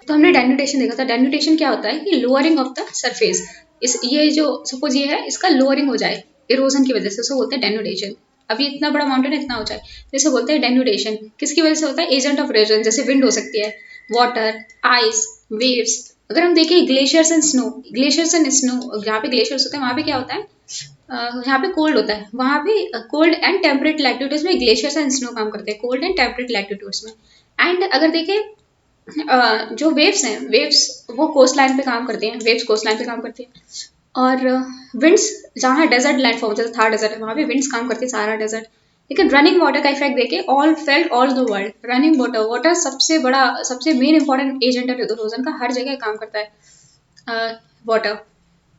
तो हमने डेन्यूटेशन देखा था। डेन्यूटेशन क्या होता है कि लोअरिंग ऑफ द सरफेस। ये जो सपोज ये है, इसका लोअरिंग हो जाए इरोजन की वजह से, उसे बोलते हैं डेन्यूटेशन। अब ये इतना बड़ा माउंटेन है, इतना ऊंचा है, तो इसे बोलते हैं डेन्यूटेशन। किसकी वजह से होता है? एजेंट ऑफ इरोजन, जैसे विंड हो सकती है, वाटर, आइस, वेव्स। अगर हम देखें glaciers and snow, glaciers and snow, जहाँ पे ग्लेशियर्स होते हैं वहाँ पे क्या होता है, यहाँ पे कोल्ड होता है, वहाँ पे कोल्ड एंड टेम्परेट लैटिट्यूड्स में ग्लेशियर्स एंड स्नो काम करते हैं, कोल्ड एंड टेम्परेट लैटिट्यूड्स में। एंड अगर देखें जो वेव्स हैं, वेव्स वो कोस्ट लाइन पे काम करते हैं, वेव्स कोस्ट लाइन पे काम करती हैं। और विंड्स, जहाँ डेजर्ट लैंड फॉर्म, जैसे थार डेजर्ट है, वहाँ पे विंड्स काम करती है, सारा डेजर्ट। लेकिन रनिंग वाटर का इफेक्ट देखे, all felt all the world. Running water, water सबसे बड़ा, सबसे मेन इंपॉर्टेंट एजेंट है इरोजन का, हर जगह काम करता है water.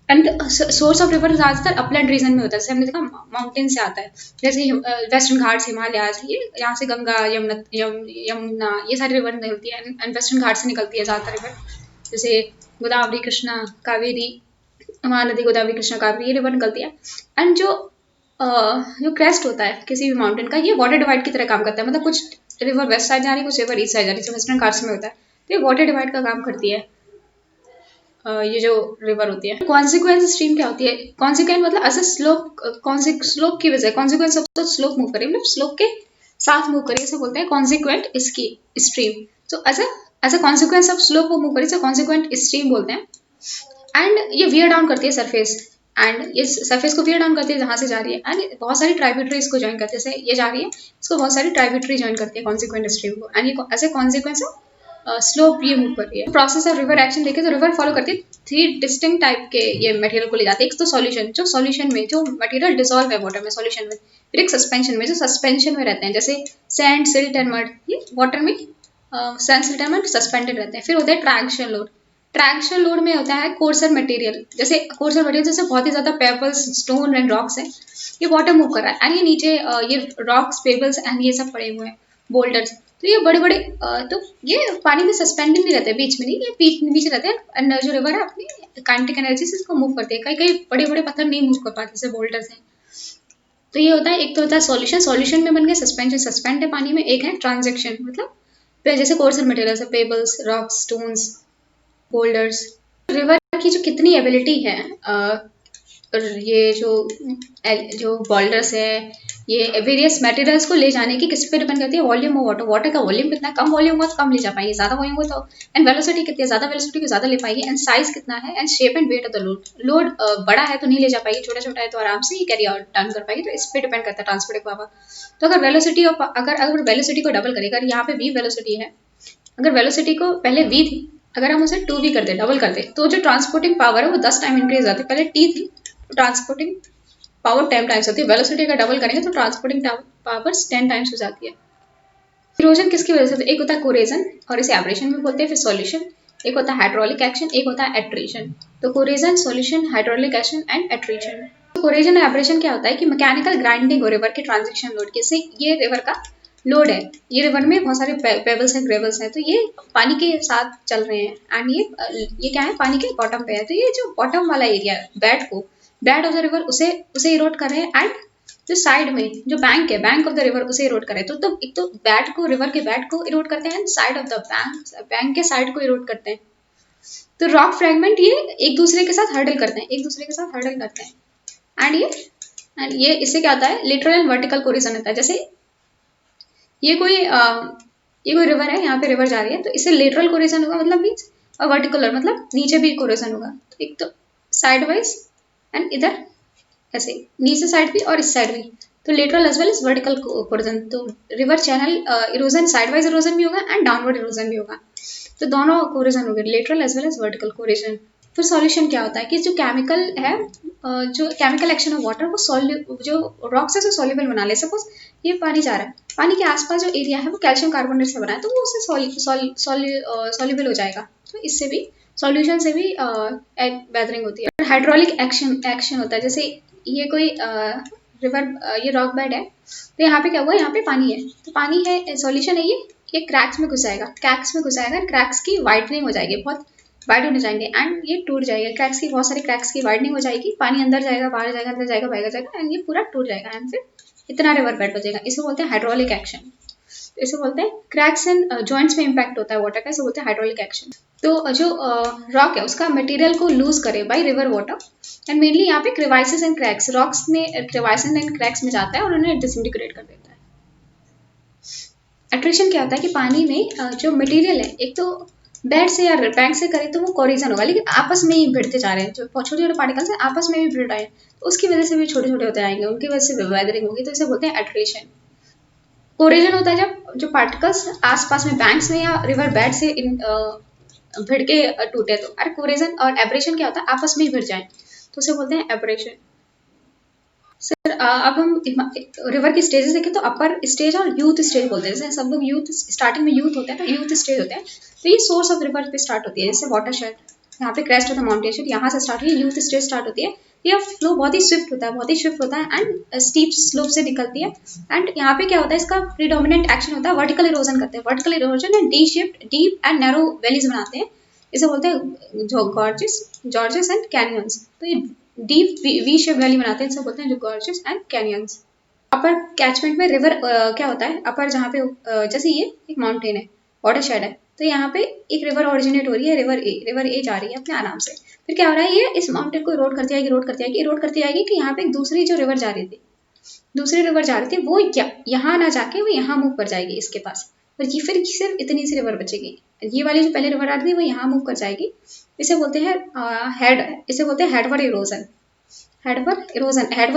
And source of river ज़्यादातर अपलैंड रीजन में होता है, जैसे हमने देखा माउंटेन से आता है, जैसे वेस्टर्न घाट्स, हिमालयाज, ये यहाँ से गंगा, यमुना, ये सारी रिवर निकलती है, एंड वेस्टर्न घाट से निकलती है ज़्यादातर रिवर, जैसे गोदावरी, कृष्णा, कावेरी, महानदी, गोदावरी, कृष्णा, कावेरी, ये रिवर निकलती है। एंड जो क्रेस्ट होता है किसी भी माउंटेन का, ये वाटर डिवाइड की तरह काम करता है, मतलब कुछ रिवर वेस्ट साइड जा रही है, कुछ रिवर ईस्ट साइड जा रही है, वेस्टर्न घाट्स में होता है, तो ये वाटर डिवाइड का काम करती है ये जो रिवर होती है। कॉन्सिक्वेंस स्ट्रीम क्या होती है? कॉन्सिक्वेंस मतलब ऐसे स्लोप, स्लोप की वजह, कॉन्सिक्वेंस ऑफ स्लोप मूव करिए, मतलब स्लोप के साथ मूव करिए, इसे बोलते हैं कॉन्सिक्वेंट इसकी स्ट्रीम। तो as a consequence of slope वो मूव करिए, इसे कॉन्सिक्वेंट स्ट्रीम बोलते हैं। एंड ये वियर डाउन करती है सरफेस, एंड ये सरफेस को वियर डाउन करती है जहाँ से जा रही है, एंड बहुत सारी ट्राइब्यूटरीज को ज्वाइन करती है, जैसे ये जा रही है, इसको बहुत सारी ट्राइब्यूटरी ज्वाइन करती है कॉन्सिक्वेंट स्ट्रीम को, एंड ये as a consequence of slope ये मूव कर रही है। प्रोसेस ऑफ रिवर एक्शन देखें तो रिवर फॉलो करती है 3 डिस्टिंक्ट टाइप के ये मटेरियल को ले जाते हैं। एक तो सॉल्यूशन, जो सॉल्यूशन में जो मटेरियल डिसॉल्व है वाटर में, सॉल्यूशन में, फिर एक सस्पेंशन में, जो सस्पेंशन में रहते हैं, जैसे सैंड, सिल्ट एंड मड, ये वाटर में sand, silt and mud suspended रहते हैं। फिर होता है ट्रैक्शन लोड। ट्रैक्शन लोड में होता है कोर्सर मटेरियल, जैसे कोर्सर मटेरियल जैसे बहुत ही ज्यादा पेबल्स, स्टोन एंड रॉक्स है, ये वाटर मूव कर रहा है, एंड ये नीचे ये रॉक्स, पेबल्स एंड ये सब पड़े हुए हैं, बोल्डर्स, तो ये बड़े बड़े तो ये पानी में सस्पेंडेड नहीं रहते, बीच में नहीं, ये बीच नीचे रहते हैं, एंड जो रिवर है अपनी काइनेटिक एनर्जी से इसको मूव करते हैं। कई कई बड़े बड़े पत्थर नहीं मूव कर पाते, जैसे बोल्डर्स हैं। तो ये होता है, एक तो होता है सॉल्यूशन, सॉल्यूशन में बन गया सस्पेंशन, सस्पेंड है पानी में। एक है ट्रांजेक्शन, मतलब जैसे कोर्सर मटेरियल है, pebbles, rocks, stones, boulders. River की जो कितनी एबिलिटी है, ये जो बोल्डर्स है, ये वेरियस मटेरियल्स को ले जाने की किस पे डिपेंड करती है? वॉल्यूम ऑफ वाटर, वाटर का वॉल्यूम कितना है, कम वॉल्यूम होगा तो कम ले जा पाएगी, ज्यादा वॉल्यूम होगा तो, एंड वेलोसिटी कितनी है, ज्यादा वेलोसिटी को ज्यादा ले पाएगी, एंड साइज कितना है, and shape and weight of the load, load बड़ा है तो नहीं ले जा पाएगी, छोटा छोटा है तो आराम से कैरी आउट डन कर पाएगी, तो इस पे डिपेंड करता है ट्रांसपोर्टिंग पावर। तो अगर वेलोसिटी अगर वेलोसिटी को डबल करेगा, यहाँ पे v वेलोसिटी है, अगर वेलोसिटी को पहले v थी, अगर हम उसे 2v कर दे, डबल कर दे, तो जो ट्रांसपोर्टिंग पावर है वो 10 टाइम इंक्रीज होती है। पहले t थी, ट्रांसपोर्टिंग पावर 10 टाइम्स होती है, वेलोसिटी का डबल करेंगे तो ट्रांसपोर्टिंग पावर 10 टाइम्स हो जाती है। इरोजन किसकी वजह से? एक होता है कोरेजन, और इसे एब्रेशन भी बोलते हैं, फिर सॉल्यूशन, एक होता है हाइड्रोलिक एक्शन, एक होता है एट्रीशन। तो corrasion, solution, hydraulic action and attrition. तो कोरेजन एब्रेशन क्या होता है कि मैकेनिकल ग्राइंडिंग हो रिवर के ट्रांजेक्शन लोड के, से ये रिवर का लोड है, ये रिवर में बहुत सारे पेबल्स हैं, ग्रेवल्स हैं, तो ये पानी के साथ चल रहे हैं, एंड ये क्या है, पानी के बॉटम पे है, तो ये जो बॉटम वाला एरिया है, बेड ऑफ द रिवर, उसे इरोड कर रहे हैं, एंड जो साइड में जो बैंक है, बैंक ऑफ द रिवर, उसे इरोड करे, तो एक तो बैट को, रिवर के बैट को इरोड करते हैं, साइड ऑफ द बैंक के साइड को इरोड करते हैं। तो रॉक फ्रेगमेंट ये एक दूसरे के साथ हर्डल करते हैं, एंड ये इससे क्या होता है, लिटरल एंड वर्टिकल कोरिजन होता है। जैसे ये कोई रिवर है, यहाँ पे रिवर जा रही है, तो इससे लेटरल कोरिजन होगा, मतलब मीन्स, और वर्टिकुलर मतलब नीचे भी कोरिजन होगा, तो एक तो साइड वाइज एंड इधर ऐसे नीचे साइड भी और इस साइड भी, तो lateral as well as vertical corrasion. तो river channel erosion, side wise erosion भी होगा एंड डाउनवर्ड इरोजन भी होगा, तो दोनों कोरिजन हो गए, lateral as well as vertical corrosion. फिर सॉल्यूशन क्या होता है कि जो केमिकल है, जो केमिकल एक्शन ऑफ वाटर वो जो रॉक्स है उसे सॉल्युबल बना ले। सपोज ये पानी जा रहा है, पानी के आसपास जो एरिया है वो कैल्शियम कार्बोनेट से बना है, तो वो उससे सॉल्युबल हो जाएगा, तो इससे भी, सॉल्यूशन से भी वेदरिंग होती है। हाइड्रोलिक एक्शन होता है, जैसे ये कोई रिवर, ये रॉक बेड है, तो यहाँ पे क्या हुआ, यहाँ पे पानी है, तो पानी है, सॉल्यूशन है, ये क्रैक्स में घुसाएगा, क्रैक्स की वाइडनिंग हो जाएगी, बहुत वाइड होने जाएंगे, एंड ये टूट जाएगा, क्रैक्स की, बहुत सारे क्रैक्स की वाइडनिंग हो जाएगी, पानी अंदर जाएगा, बाहर जाएगा, अंदर जाएगा, बाहर जाएगा, एंड ये पूरा टूट जाएगा, एंड फिर इतना रिवर बेड हो जाएगा, इसे बोलते हैं हाइड्रोलिक एक्शन। इसे बोलते हैं क्रैक्स एंड जॉइंट्स में इम्पैक्ट होता है वाटर का, इसे बोलते हैं हाइड्रोलिक एक्शन। तो जो रॉक है उसका मटेरियल को लूज करे by river water, and mainly यहाँ पे क्रेवाइसेस एंड क्रैक्स, रॉक्स में क्रेवाइसेस एंड क्रैक्स में जाता है और उन्हें डिसइंटीग्रेट कर देता है। अट्रेशन क्या होता है कि पानी में जो मटेरियल है, एक तो बेड से या बैंक से करे तो वो कोरिजन होगा, लेकिन आपस में ही भिड़ते जा रहे हैं, जो छोटे छोटे पार्टिकल्स हैं आपस में भी भिड़ रहे हैं, तो उसकी वजह से भी छोटे छोटे होते जाएंगे, उनकी वजह से वेदरिंग होगी, तो इसे बोलते हैं एट्रेशन। कोरिजन होता है जब जो पार्टिकल्स आसपास में बैंक्स में या रिवर बेड से भिड़ के टूटे, तो अरे कोरिजन। और एब्रेशन क्या होता है, आपस में ही भिड़ जाए, तो उसे बोलते हैं एब्रेशन। सर अब हम रिवर की स्टेजेस देखें तो अपर स्टेज और यूथ स्टेज बोलते हैं। जैसे सब लोग यूथ स्टार्टिंग में यूथ होते हैं, तो यूथ स्टेज होते हैं, तो ये सोर्स ऑफ रिवर पे स्टार्ट होती है। जैसे वाटरशेड, यहाँ पे क्रेस्ट ऑफ द माउंटेन यहाँ से स्टार्ट हुई, यूथ स्टेज स्टार्ट होती है। ये फ्लो बहुत ही स्विफ्ट होता है, बहुत ही स्विफ्ट होता है एंड स्टीप स्लोप से निकलती है। एंड यहाँ पे क्या होता है, इसका प्रीडोमिनेंट एक्शन होता है वर्टिकल इरोजन करते हैं, vertical erosion and D shaped deep and narrow valleys बनाते हैं, इसे बोलते हैं जो जॉर्जेस एंड कैनियंस। तो ये डीप वी शेप वैली बनाते हैं, इसे बोलते हैं जो gorges and canyons. Upper catchment में रिवर क्या होता है, अपर जहाँ पे जैसे ये एक माउंटेन है, वाटरशेड है, तो यहाँ पे एक रिवर ओरिजिनेट हो रही है, रिवर ए जा रही है अपने आराम से। फिर क्या हो रहा है, ये इस माउंटेन को इरोड करती जाएगी, इरोड करती जाएगी, इरोड करती जाएगी कि यहाँ पे एक दूसरी जो रिवर जा रही थी, दूसरी रिवर जा रही थी, वो यहाँ ना जाके वो यहाँ मूव कर जाएगी इसके पास, और ये फिर सिर्फ इतनी सी रिवर बचेगी। ये वाली जो पहले रिवर आ रही थी वो यहाँ मूव कर जाएगी, इसे बोलते हैं इसे बोलते हैं हेडवर्ड इरोजन। हेडवर्ड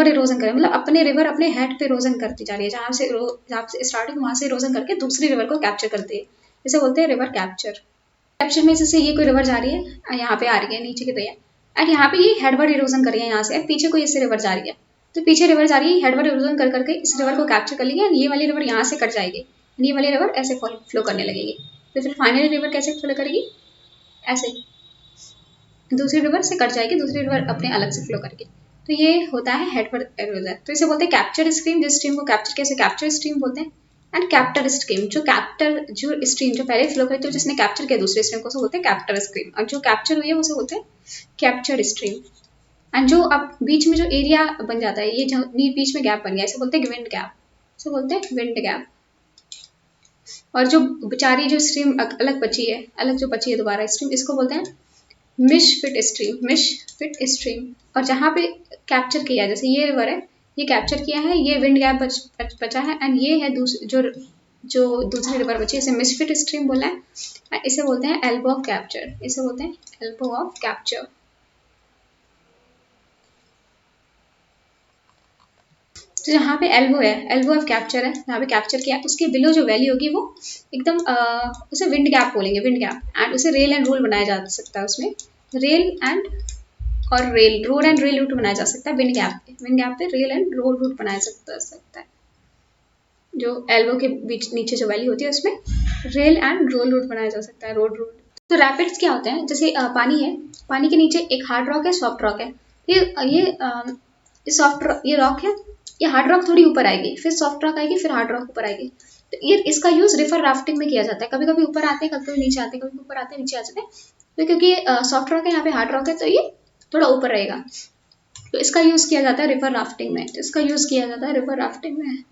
इरोजन करें मतलब अपने रिवर अपने हेड पे इरोजन करती जा रही है, जहाँ से स्टार्टिंग वहाँ से इरोजन करके दूसरी रिवर को कैप्चर करती है, इसे बोलते हैं रिवर कैप्चर। कैप्चर में जैसे ये कोई रिवर जा रही है, यहाँ पे आ रही है नीचे की तरफ, एंड यहाँ पे ये हेडवर्ड इरोजन कर रही है यहाँ से, पीछे कोई इससे रिवर जा रही है, तो पीछे रिवर जा रही है, हेडवर्ड इरोजन कर करके इस रिवर को कैप्चर कर लेगी, एंड ये वाली रिवर यहाँ से कट जाएगी, ये वाली रिवर ऐसे फ्लो करने लगेगी। तो फिर फाइनली रिवर कैसे फ्लो करेगी, ऐसे दूसरी रिवर से कट जाएगी, दूसरी रिवर अपने अलग से फ्लो करेगी। तो ये होता है हेडवर्ड इरोजन। तो इसे बोलते हैं कैप्चर स्ट्रीम, जिस स्ट्रीम को कैप्चर कैसे कैप्चर स्ट्रीम बोलते हैं। एंड कैप्टर स्ट्रीम, जो स्ट्रीम जो पहले फ्लो करी तो जिसने कैप्चर किया दूसरे स्ट्रीम को, उसे बोलते हैं कैप्टर स्ट्रीम, और जो कैप्चर हुई है उसे बोलते हैं कैप्चर स्ट्रीम। एंड जो अब बीच में जो एरिया बन जाता है, ये जो बीच में गैप बन गया, इसे बोलते हैं विंड गैप, इसे बोलते हैं विंड गैप। और जो बेचारी जो स्ट्रीम अलग बची है दोबारा स्ट्रीम, इसको बोलते हैं मिशफिट स्ट्रीम। और जहाँ पे कैप्चर किया, जैसे ये रिवर है, ये कैप्चर किया है, ये विंड गैप बचा है, एंड ये है जो दूसरी रिवर बची है, इसे मिसफिट स्ट्रीम बोला है, इसे बोलते हैं एल्बो ऑफ कैप्चर, इसे बोलते हैं एल्बो ऑफ कैप्चर। तो जहाँ पे एल्बो ऑफ कैप्चर है, जहाँ पे कैप्चर किया, उसके बिलो जो वैली होगी वो एकदम उसे विंड गैप बोलेंगे, विंड गैप। एंड उसे रेल एंड रोल बनाया जा सकता है, उसमें रोड एंड रेल रूट बनाया जा सकता है विंड गैप पे रेल एंड रोड रूट बनाया सकता है। जो एल्बो के बीच नीचे जो वैली होती है उसमें रेल एंड रोल रूट बनाया जा सकता है, रोड रूट। तो रैपिड्स क्या होते हैं, जैसे पानी है, पानी के नीचे एक हार्ड रॉक है, सॉफ्ट रॉक है, ये रॉक है, ये हार्ड रॉक थोड़ी ऊपर आएगी, फिर सॉफ्ट रॉक आएगी, फिर हार्ड रॉक ऊपर आएगी। तो ये इसका यूज रिवर राफ्टिंग में किया जाता है, कभी कभी ऊपर आते हैं, कभी कभी नीचे आते हैं, कभी ऊपर आते हैं नीचे आ जाते हैं। तो क्योंकि सॉफ्ट रॉक है, यहाँ पे हार्ड रॉक है, तो ये थोड़ा ऊपर रहेगा, तो इसका यूज किया जाता है रिवर राफ्टिंग में,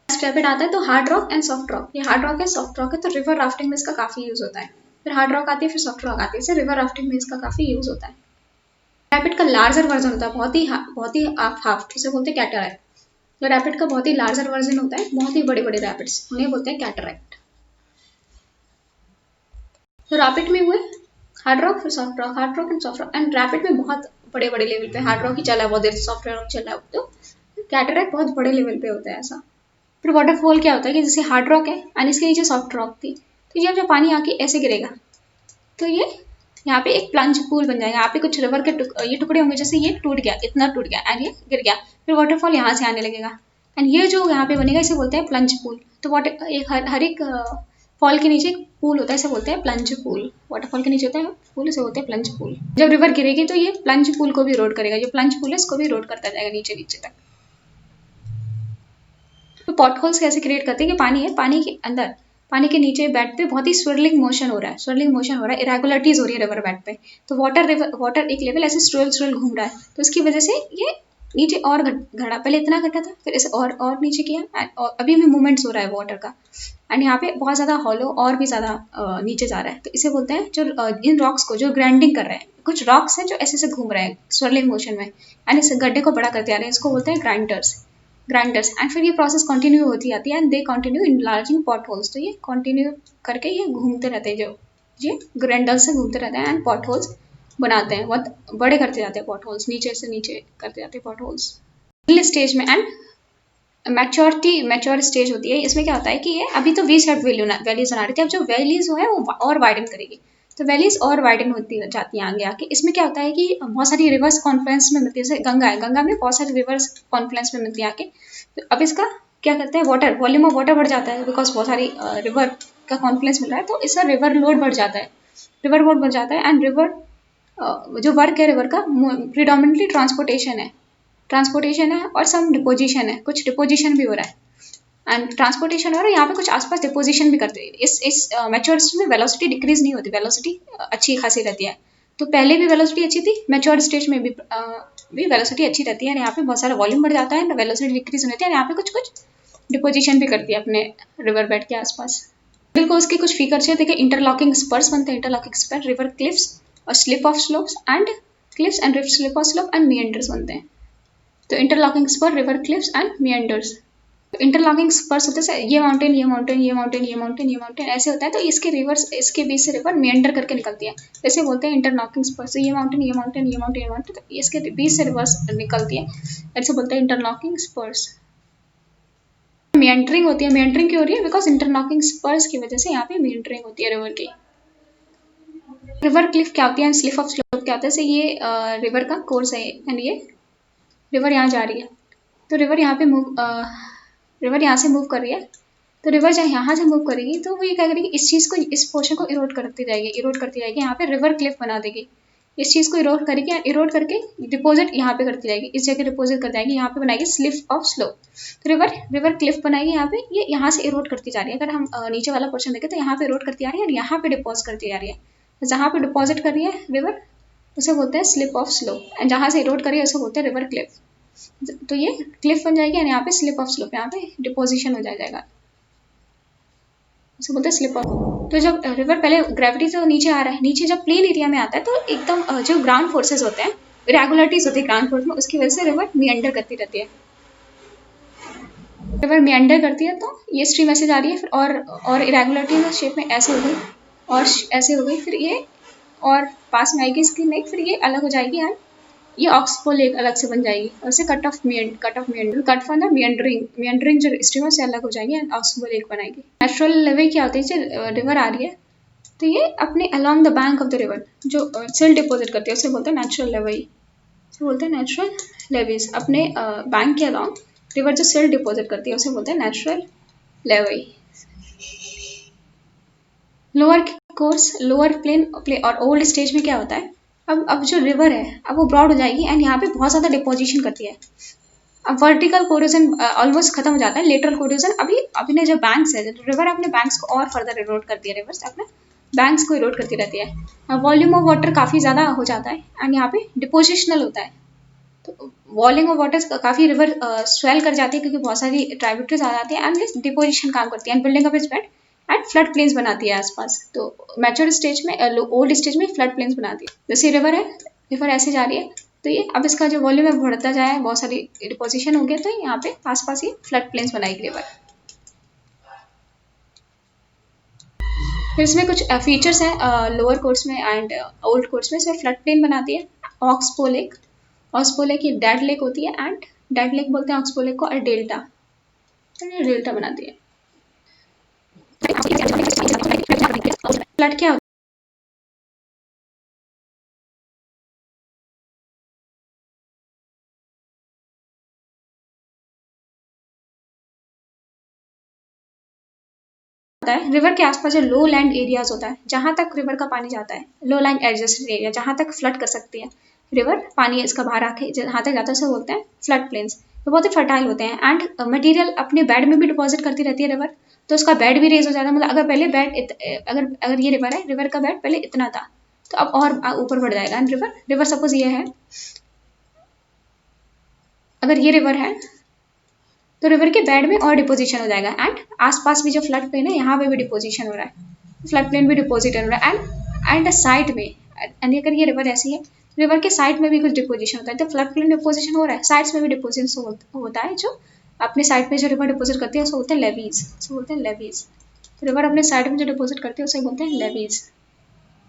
रैपिड आता है तो hard rock and soft rock, ये हार्ड रॉक है, सॉफ्ट रॉक है, तो रिवर राफ्टिंग में इसका काफी यूज होता है। फिर हार्ड रॉक आती है, फिर सॉफ्ट रॉक आती है, रिवर राफ्टिंग में इसका काफी यूज होता है। रैपिड का लार्जर वर्जन होता है, बहुत ही हाफ, जिसे बोलते हैं कैटरैक्ट। तो रैपिड का बहुत ही लार्जर वर्जन होता है, बहुत ही बड़े बड़े रैपिड्स, उन्हें बोलते हैं कैटरैक्ट। तो रैपिड में हुए हार्ड रॉक, फिर soft rock, hard rock and soft rock, and rapid में बहुत बड़े बड़े लेवल पे हार्ड रॉक ही चला है बहुत देर, सॉफ्ट रॉक चला है, तो कैटरैक्ट बहुत बड़े लेवल पे होता है ऐसा। फिर वाटरफॉल क्या होता है कि जैसे हार्ड रॉक है एंड इसके नीचे सॉफ्ट रॉक थी, तो ये जब पानी आके ऐसे गिरेगा तो ये यहाँ पे एक प्लंज पूल बन जाएगा, यहाँ पे कुछ रिवर के ये टुकड़े होंगे, जैसे ये टूट गया, इतना टूट गया एंड ये गिर गया, फिर वाटरफॉल यहाँ से आने लगेगा, एंड ये जो यहाँ पे बनेगा इसे बोलते हैं प्लंज पूल। तो हर एक फॉल के नीचे एक पूल होता है, इसे बोलते हैं प्लंज पूल। वाटरफॉल के नीचे होता है पूल, इसे बोलते हैं प्लंज पूल। जब रिवर गिरेगी तो ये प्लंज पूल को भी रोड करेगा, जो प्लंज पूल है इसको भी रोड करता जाएगा नीचे नीचे तक। तो पॉट होल्स कैसे क्रिएट करते हैं कि पानी है, पानी के अंदर, पानी के नीचे बेड पे बहुत ही स्विरलिंग मोशन हो रहा है, इरेगुलरिटीज हो रही है रिवर बेड पे, तो वाटर एक लेवल ऐसे स्विरल घूम रहा है, तो इसकी वजह से ये नीचे और घड़ा, पहले इतना घटा था, फिर इसे और नीचे किया, और अभी भी मूवमेंट्स हो रहा है वाटर का, एंड यहाँ पे बहुत ज़्यादा हॉलो और भी ज़्यादा नीचे जा रहा है। तो इसे बोलते हैं जो इन रॉक्स को जो ग्राइंडिंग कर रहे हैं, कुछ रॉक्स हैं जो ऐसे ऐसे घूम रहे हैं स्वर्लिंग मोशन में, एंड इस गड्ढे को बड़ा करते आ रहे हैं, इसको बोलते हैं ग्राइंडर्स। एंड फिर ये प्रोसेस कंटिन्यू होती आती है, and they continue enlarging pot holes. तो ये कंटिन्यू करके ये घूमते रहते हैं, जो ये ग्राइंडर्स से घूमते रहते हैं एंड पॉट होल्स बनाते हैं, बहुत बड़े करते जाते हैं पॉट होल्स, नीचे से नीचे करते जाते हैं पॉट होल्स। मिडिल स्टेज में एंड मैच्योर स्टेज होती है, इसमें क्या होता है कि ये अभी तो वी शेप वैलीज बना रही थी, अब जो वैलीज है वो और वाइडन करेगी, तो वैलीज और वाइडन होती जाती है आगे आके। इसमें क्या होता है कि बहुत सारी रिवर्स कॉन्फ्लुएंस में मिलती है, जैसे गंगा है, गंगा में बहुत सारी रिवर्स कॉन्फ्लुएंस में मिलती है आके। तो अब इसका क्या करते हैं, वाटर वॉल्यूम ऑफ वाटर बढ़ जाता है, बिकॉज बहुत सारी रिवर का कॉन्फ्लुएंस मिल रहा है, तो इसका रिवर लोड बढ़ जाता है, एंड रिवर जो वर्क है रिवर का प्रिडोमिनेटली ट्रांसपोर्टेशन है और सम डिपोजिशन है, कुछ डिपोजिशन भी हो रहा है, एंड ट्रांसपोर्टेशन हो रहा है यहाँ पे, कुछ आसपास डिपोजिशन भी करते हैं। इस मैच्योर स्टेज में वेलोसिटी डिक्रीज नहीं होती, वेलोसिटी अच्छी खासी रहती है। तो पहले भी वेलोसिटी अच्छी थी, मैच्योर स्टेज में भी वेलोसिटी अच्छी रहती है, यहाँ पे बहुत सारा वॉल्यूम बढ़ जाता है, वेलोसिटी डिक्रीज होती है, यहाँ पे कुछ कुछ डिपोजिशन भी करती है अपने रिवर बेड के आसपास। बिल्कुल उसके कुछ फीचर्स है, देखिए इंटरलॉकिंग स्पर्स बनते हैं, इंटरलॉकिंग स्पर, रिवर क्लिफ्स और slip off slopes and cliffs and rift slip off slope and meanders बनते हैं। तो interlocking spur, river cliffs and meanders. Interlocking spurs होते हैं, ये माउंटेन ये माउंटेन ये माउंटेन ये माउंटेन ये माउंटेन ऐसे होता है, तो इसके रिवर्स, इसके बीच से रिवर मिएंडर करके निकलती है, जैसे बोलते हैं इंटरलॉकिंग स्पर्स। ये माउंटेन ये माउंटेन ये माउंटेन ये माउंटेन, तो इसके बीच से रिवर्स निकलती है, ऐसे बोलते हैं इंटरलॉकिंग स्पर्स। मिएंडरिंग होती है, मिएंडरिंग क्यों हो रही है, बिकॉज इंटरलॉकिंग स्पर्स की वजह से यहाँ पे मिएंडरिंग होती है रिवर की। रिवर क्लिफ क्या होती है, स्लिप ऑफ स्लोप क्या होता है, ये रिवर का कोर्स है, एंड ये रिवर यहाँ जा रही है, तो रिवर यहाँ पे रिवर यहाँ से मूव कर रही है, तो रिवर जब यहाँ से मूव करेगी तो वो ये क्या करेगी, इस चीज़ को, इस पोर्शन को इरोड करती जाएगी, यहाँ पे रिवर क्लिफ बना देगी, इस चीज़ को इरोड करेगी, इरोड करके डिपॉजिट यहाँ पे करती जाएगी, इस जगह डिपॉजिट कर जाएगी, यहाँ पे बनाएगी स्लिप ऑफ स्लोप। तो रिवर क्लिफ बनाएगी यहाँ पे, ये यहाँ से इरोड करती जा रही है, अगर हम नीचे वाला पोर्शन देखें तो यहाँ पे इरोड करती आ रही है और यहाँ पे डिपॉजिट करती जा रही है, जहाँ पे डिपॉजिट कर रही है रिवर उसे बोलते हैं स्लिप ऑफ स्लोप, एंड जहाँ से इरोड कर रही है उसे बोलते हैं रिवर क्लिफ। तो ये क्लिफ बन जाएगी, एंड यहाँ पे स्लिप ऑफ स्लोप, यहाँ पे डिपोजिशन हो जाएगा, उसे बोलते हैं स्लिप ऑफ। तो जब रिवर पहले ग्रेविटी से नीचे आ रहा है, नीचे जब प्लेन एरिया में आता है तो एकदम जो ग्राउंड फोर्सेस होते हैं, इरेगुलरिटीज होती है ग्राउंड फोर्स में, उसकी वजह से रिवर मिएंडर करती रहती है, रिवर मिएंडर करती है, तो ये स्ट्रीम ऐसे जा रही है, फिर और इरेगुलरिटी शेप में ऐसे हो गई और ऐसे हो गई, फिर ये और पास में आएगी इसकी नेक, फिर ये अलग हो जाएगी, एंड ये ऑक्सबो लेक अलग से बन जाएगी, और इसे कट फ्रॉम द मिएंडरिंग जो स्ट्रीम से अलग हो जाएगी, एंड ऑक्सबो लेक बनाएगी। नेचुरल लेवे क्या होती है, रिवर आ रही है तो ये अपने along the bank of the river जो सिल डिपॉजिट करती है उसे बोलते हैं नेचुरल लेवे, बोलते हैं नेचुरल लेवीज। अपने बैंक के अलोंग रिवर जो सिल डिपॉजिट करती है उसे बोलते हैं नेचुरल लेवे। लोअर प्लेन और ओल्ड स्टेज में क्या होता है, अब जो रिवर है अब वो ब्रॉड हो जाएगी, एंड यहाँ पे बहुत ज़्यादा डिपोजिशन करती है, अब वर्टिकल कोरोजन ऑलमोस्ट खत्म हो जाता है, लेटरल कोरोजन अभी ने जो बैंक्स है, रिवर अपने बैंक्स को और फर्दर इरोड करती है, रिवर्स अपने बैंक्स को इरोड करती रहती है, वॉल्यूम ऑफ वाटर काफ़ी ज़्यादा हो जाता है, एंड यहाँ पे डिपोजिशनल होता है, तो वॉल्यूम ऑफ वाटर काफ़ी रिवर स्वेल कर जाती है, क्योंकि बहुत सारी ट्राइब्यूटरीज आ जाती है, एंड डिपोजिशन काम करती है, and building up it's bed and flood plains बनाती है आसपास। तो मैच्योर स्टेज में, ओल्ड स्टेज में फ्लड प्लेन्स बनाती है। जैसे रिवर है, रिवर ऐसे जा रही है, तो ये अब इसका जो वॉल्यूम है बढ़ता जाए, बहुत सारी डिपोजिशन हो गया, तो यहाँ पे आसपास ये फ्लड प्लेन्स बनाएगी रिवर। फिर इसमें कुछ फीचर्स हैं लोअर कोर्स में एंड ओल्ड कोर्स में, इसमें फ्लड प्लेन बनाती है ऑक्सबो लेक ये डेड लेक होती है, एंड डेड लेक बोलते हैं ऑक्सबो लेक को, और डेल्टा बनाती है। फ्लड क्या होता है, रिवर के आसपास जो लो लैंड एरियाज होता है, जहाँ तक रिवर का पानी जाता है, लो लैंड एडजस्टेड एरिया, जहाँ तक फ्लड कर सकती है रिवर, पानी इसका बाहर आके जहाँ तक जाता है उसे बोलते हैं फ्लड प्लेन्स। तो बहुत ही फर्टाइल होते हैं, एंड मटेरियल अपने बेड में भी डिपॉजिट करती रहती है रिवर, तो उसका बेड भी रेज हो जाता है, मतलब अगर पहले अगर ये रिवर है, रिवर का बेड पहले इतना था, तो अब और ऊपर बढ़ जाएगा, एंड रिवर सपोज ये है, अगर ये रिवर है तो रिवर के बेड में और डिपोजिशन हो जाएगा, एंड आसपास भी जो फ्लड प्लेन है यहाँ पे भी डिपोजिशन हो रहा है, फ्लड प्लेन भी डिपोजिट हो रहा है, एंड साइड में, एंड अगर ये रिवर ऐसी है, रिवर के साइड में भी कुछ डिपोजिशन होता है, तो फ्लड प्लेन डिपोजिशन हो रहा है, साइड्स में भी डिपोजिशन होता है, जो अपने साइड पे जो रिवर डिपोजिट करती है उसको बोलते हैं लेवीज, उसको बोलते हैं लेवीज। तो रिवर अपने साइड में जो डिपोजिट करती है उसे बोलते हैं levees.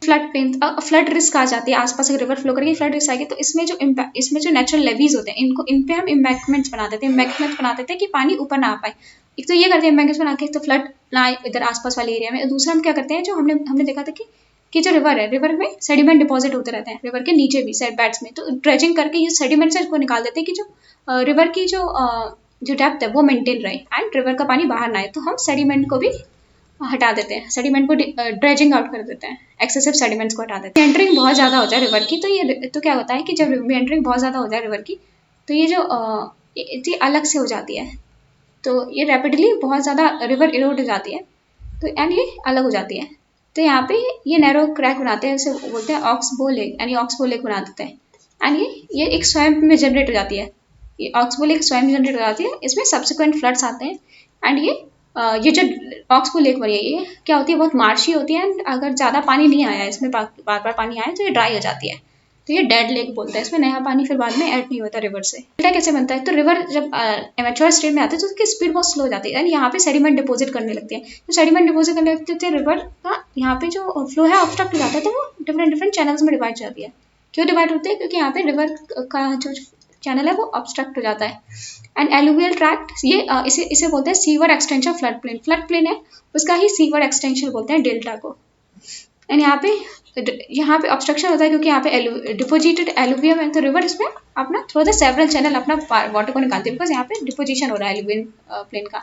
Flood plain, flood risk आ जाती है, आसपास अगर रिवर फ्लो करके फ्लड रिस्क आएगी, तो इसमें जो नेचुरल लेवीज होते हैं इन पे हम एम्बैंकमेंट्स बना देते हैं, कि पानी ऊपर ना आ पाए। एक तो ये करते हैं एम्बैंकमेंट्स बना के, तो फ्लड ना आए इधर आसपास वाले एरिया में। दूसरा हम क्या करते हैं, जो हमने देखा था कि जो रिवर है, रिवर में सेडिमेंट डिपॉजिट होते रहते हैं, रिवर के नीचे भी सेड बेड्स में, तो ड्रेजिंग करके ये सेडिमेंट से को निकाल देते हैं कि जो रिवर की जो डेप्थ है वो मेंटेन रहे एंड रिवर का पानी बाहर ना आए, तो हम सेडिमेंट को भी हटा देते हैं, सेडिमेंट को ड्रेजिंग आउट कर देते हैं, एक्सेसिव सेडिमेंट्स को हटा देते हैं। मेंटरिंग बहुत ज़्यादा हो जाए रिवर की, तो क्या होता है कि जब मेंटरिंग बहुत ज़्यादा हो जाए रिवर की, तो ये अलग से हो जाती है, तो ये रैपिडली बहुत ज़्यादा रिवर इरोड हो जाती है, तो एंड ये अलग हो जाती है। तो यहाँ पे ये नैरो क्रैक बनाते हैं, इसे बोलते हैं ऑक्सबो लेक, यानी ऑक्सबो लेक बना देते हैं, एंड ये एक स्वयं में जनरेट हो जाती है, ये ऑक्सबो लेक स्वयं में जनरेट हो जाती है, इसमें सब्सिक्वेंट फ्लड्स आते हैं, एंड ये जो ऑक्सबो लेक बनी है, ये क्या होती है, बहुत मार्शी होती है, एंड अगर ज़्यादा पानी नहीं आया इसमें, बार बार पानी आया तो ये ड्राई हो जाती है, तो ये डेड लेक बोलते हैं, इसमें नया पानी फिर बाद में ऐड नहीं होता रिवर से। डेल्टा कैसे बनता है, तो रिवर जब एमेच्योर स्टेट में आते हैं तो उसकी स्पीड बहुत स्लो हो जाती है, यानी यहाँ पे सेडिमेंट डिपोजिट करने लगते हैं, तो सेडिमेंट डिपोजिट करने लगते हैं, रिवर का यहाँ पे जो फ्लो है ऑब्स्ट्रक्ट हो जाता है, तो वो डिफरेंट चैनल्स में डिवाइड हो जाती है। क्यों डिवाइड होते हैं, क्योंकि यहाँ पे रिवर का जो चैनल है वो ऑब्स्ट्रक्ट हो जाता है। एंड एलुवियल ट्रैक्ट, ये इसे बोलते हैं सीवर एक्सटेंशन फ्लड प्लेन है, उसका ही सीवर एक्सटेंशन बोलते हैं डेल्टा को। एंड यहाँ पे ऑब्स्ट्रक्शन होता है क्योंकि यहाँ पे डिपोजिटेड एलुवियम है, तो रिवर इसमें अपना थ्रू द सेवरल चैनल अपना वाटर को निकालती है, बिकॉज यहाँ पे डिपोजिशन हो रहा है एलुवियन प्लेन का।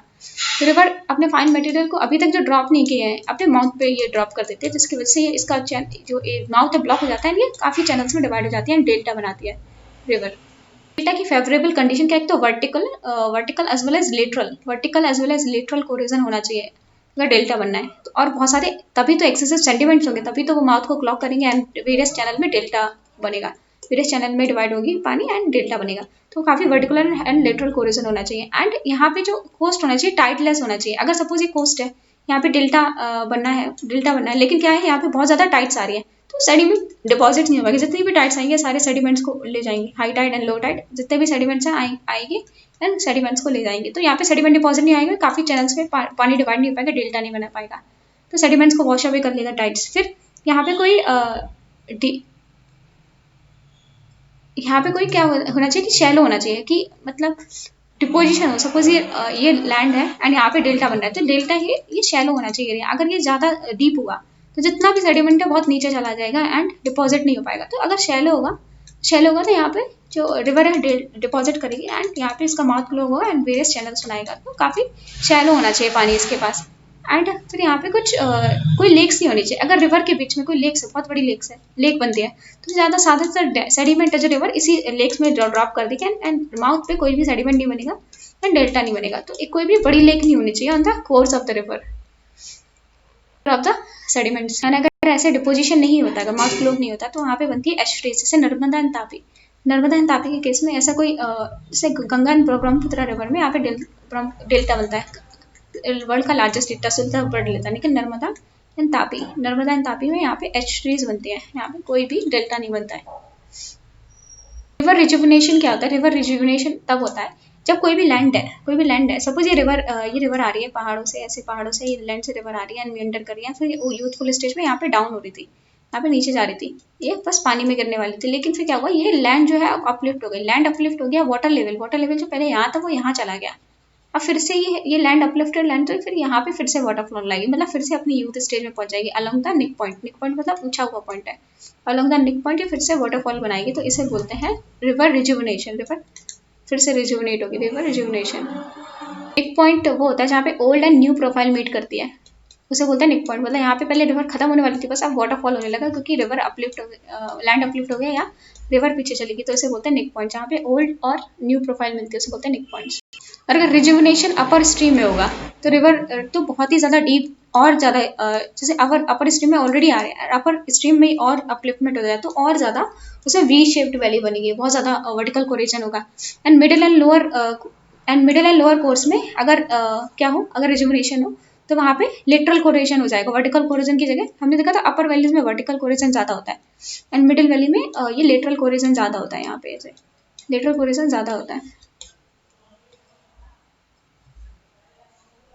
तो रिवर अपने फाइन मटेरियल को अभी तक जो ड्रॉप नहीं किए हैं अपने माउथ पे ये ड्रॉप कर देते हैं, जिसकी वजह से इसका जो माउथ है ब्लॉक हो जाता है, ये काफ़ी चैनल्स में डिवाइड हो जाती है, डेल्टा बनाती है रिवर। डेल्टा की फेवरेबल कंडीशन क्या है, तो vertical as well as lateral corrosion होना चाहिए अगर डेल्टा बनना है, तो और बहुत सारे, तभी तो एक्सेसिव सेंटीमेंट्स होंगे, तभी तो वो माउथ को क्लॉग करेंगे एंड वेरियस चैनल में डेल्टा बनेगा, वेरियस चैनल में डिवाइड होगी पानी एंड डेल्टा बनेगा, तो काफ़ी वर्टिकुलर एंड लेटरल कोरिजन होना चाहिए। एंड यहाँ पे जो कोस्ट होना चाहिए टाइडलेस होना चाहिए, अगर सपोज ये कोस्ट है, यहाँ पे डेल्टा बनना है, लेकिन क्या है यहाँ पे बहुत ज़्यादा टाइड्स आ रही है, तो सेडिमेंट डिपॉजिट नहीं होगा, जितनी भी टाइड्स आएंगे सारे सेडिमेंट्स को ले जाएंगे, high tide and low tide जितने भी सेडिमेंट्स हैं आएंगे एंड सेडिमेंट्स को ले जाएंगे, तो यहाँ पे सेडिमेंट डिपॉजिट नहीं आएगा, काफ़ी चैनल्स में पानी डिवाइड नहीं हो पाएगा, डेल्टा नहीं बना पाएगा, तो सेडिमेंट्स को वॉश अवे कर लेगा टाइड्स। फिर यहाँ पे कोई क्या होना चाहिए कि शैलो होना चाहिए, कि मतलब डिपोजिशन हो, सपोज ये लैंड है एंड यहाँ पे डेल्टा बन रहा है, तो डेल्टा ये शैलो होना चाहिए, अगर ये ज़्यादा डीप हुआ तो जितना भी सेडिमेंट है बहुत नीचे चला जाएगा एंड डिपॉजिट नहीं हो पाएगा, तो अगर शैलो होगा तो यहाँ पे जो रिवर है डिपॉजिट करेगी एंड यहाँ पे इसका माउथ क्लो होगा एंड वेरियस चैनल्स बनाएगा, तो काफ़ी शैलो होना चाहिए पानी इसके पास। एंड फिर यहाँ पे कोई लेक्स नहीं होनी चाहिए, अगर रिवर के बीच में कोई लेक्स है, बहुत बड़ी लेक बनती है, तो ज़्यादातर सेडिमेंट है जो रिवर इसी लेक्स में ड्रॉप कर देगी एंड माउथ पे कोई भी सेडिमेंट नहीं बनेगा एंड डेल्टा नहीं बनेगा, तो कोई भी बड़ी लेक नहीं होनी चाहिए on the course of the river of the sediments. And अगर ऐसे डिपोजिशन नहीं होता, अगर माउथ क्लोग नहीं होता, तो वहाँ पे बनती है एस्ट्रेस, जैसे नर्मदा एंड तापी के केस में ऐसा कोई, जैसे गंगा एंड ब्रह्मपुत्र रिवर में यहाँ पे डेल्टा बनता है, वर्ल्ड का लार्जेस्ट डेल्टा सुल्तान पढ़ लेता है, लेकिन नर्मदा एंड तापी में यहाँ पे एस्ट्रीज बनते हैं, यहाँ पे कोई भी डेल्टा नहीं बनता है। रिवर रिजुविनेशन क्या होता है, रिवर रिजुविनेशन तब होता है जब कोई भी लैंड है, सपोज ये रिवर आ रही है पहाड़ों से ये लैंड से रिवर आ रही है एंड मेंडर कर रही है, फिर यूथफुल स्टेज में यहाँ पे डाउन हो रही थी, यहाँ पे नीचे जा रही थी, ये बस पानी में गिरने वाली थी, लेकिन फिर क्या हुआ, ये लैंड जो है अपलिफ्ट हो गई, वाटर लेवल जो पहले यहाँ था वो यहाँ चला गया, अब फिर से ये लैंड अपलिफ्टेड लैंड, तो फिर यहाँ पे फिर से वाटर फ्लो लाएगी, मतलब फिर से अपनी यूथ स्टेज में पहुंच जाएगी अलोंग द निक पॉइंट मतलब ऊंचा हुआ पॉइंट है, अलोंग द निक पॉइंट ये फिर से वाटरफॉल बनाएगी, तो इसे बोलते हैं रिवर रिजुविनेशन, रिवर फिर से रिजुविनेट होगी, रिवर रिजुविनेशन। निक पॉइंट वो होता है जहाँ पे old and new profile meet करती है, उसे बोलते हैं निक पॉइंट, मतलब यहाँ पे पहले रिवर खत्म होने वाली थी, बस अब वाटरफॉल होने लगा क्योंकि रिवर लैंड अपलिफ्ट हो गया या रिवर पीछे चलेगी, तो इसे बोलते हैं निक पॉइंट, जहाँ पे ओल्ड और न्यू प्रोफाइल मिलती है उसे बोलते हैं निक पॉइंट्स। और अगर रिजुविनेशन अपर स्ट्रीम में होगा तो रिवर तो बहुत ही ज़्यादा डीप और ज़्यादा जैसे अगर अपर स्ट्रीम में ऑलरेडी आ रहे हैं, अपर स्ट्रीम में और अपलिफ्टमेंट हो जाए तो और ज़्यादा उसमें वी शेप्ड वैली बनेगी, बहुत ज़्यादा वर्टिकल कोरिलेशन होगा। And middle and lower course में अगर क्या हो, अगर रिजुमिनेशन हो तो वहाँ पे लेटरल कोरिलेशन हो जाएगा, वर्टिकल कोरिलेशन की जगह। हमने देखा था अपर वैलीज में वर्टिकल कोरिलेशन ज़्यादा होता है एंड मिडिल वैली में ये लेटरल कोरिलेशन ज़्यादा होता है, यहाँ पे ऐसे लेटरल कोरिलेशन ज़्यादा होता है।